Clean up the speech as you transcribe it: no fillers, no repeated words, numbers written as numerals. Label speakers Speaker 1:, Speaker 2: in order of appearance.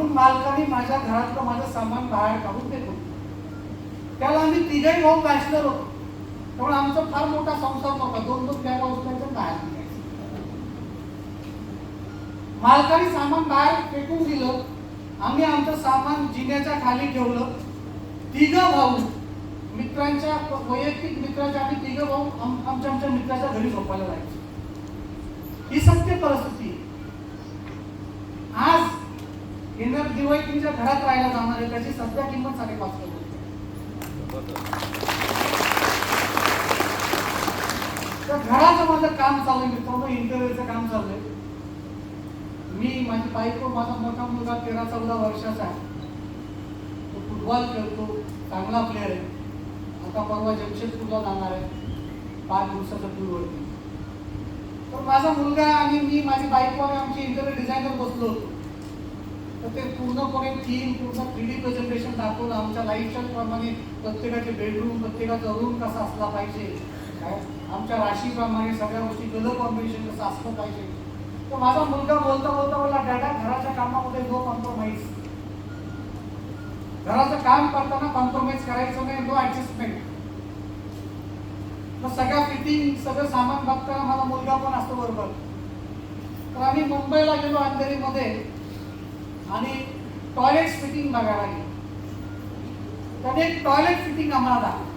Speaker 1: म्हणून मालकाने माझ्या घरातलं माझं सामान बाहेर काढून देतो. त्याला आम्ही तिघही भाऊ बॅचलर होतो, त्यामुळे आमचा फार मोठा संसार नव्हता. 2-2 बॅगा उचलायचं बाहेर निघायचं. मालकाने सामान बाहेर फेकून दिलं. आम्ही आमचं सामान जिन्याच्या खाली ठेवलं. तिघं भाऊ मित्रांच्या, वैयक्तिक मित्राच्या, आम्ही तिघं भाऊ आमच्या मित्राच्या घरी झोपायला जायचो. ही सत्य परिस्थिती. आज येणार दिवाळी तुमच्या घरात राहायला जाणार आहे, त्याची सध्या किंमत 5.5 कोटी. तर घराचं माझं काम चालू आहे मित्रांनो, इंटरव्ह्यूचं काम चाललंय. मी, माझी बायको, माझा मोठा मुलगा 13-14 वर्षाचा आहे. तो फुटबॉल खेळतो, चांगला प्लेअर आहे. आता परवा जमशेदपूरला जाणार आहे 5 दिवसाच्या टूरवरती. तर माझा मुलगा आणि मी, माझी बायको आणि आमची इंटरव्ह्यू डिझायनर बसलो होतो. तर ते पूर्णपणे थीम, पूर्ण 3D प्रेझेंटेशन दाखवलं. आमच्या लाईफस्टाईल प्रमाणे प्रत्येकाचे बेडरूम, प्रत्येकाचा रूम कसा असला पाहिजे, काय आमच्या राशीप्रमाणे सगळ्या गोष्टी, कलर कॉम्बिनेशन कसं असलं पाहिजे. तर माझा मुलगा बोलता बोलला, डॅडा घराच्या कामामध्ये नो कॉम्प्रोमाइज. घराचं काम करताना कॉम्प्रोमाइज करायचं नाही, नो ऍडजस्टमेंट. मग सगळ्या फिटिंग, सगळं सामान बघताना माझा मुलगा पण असतो बरोबर. तर आम्ही मुंबईला गेलो अंधेरीमध्ये आणि टॉयलेट फिटिंग बघायला गेलो. त्याने एक टॉयलेट फिटिंग आम्हाला दाखवलं.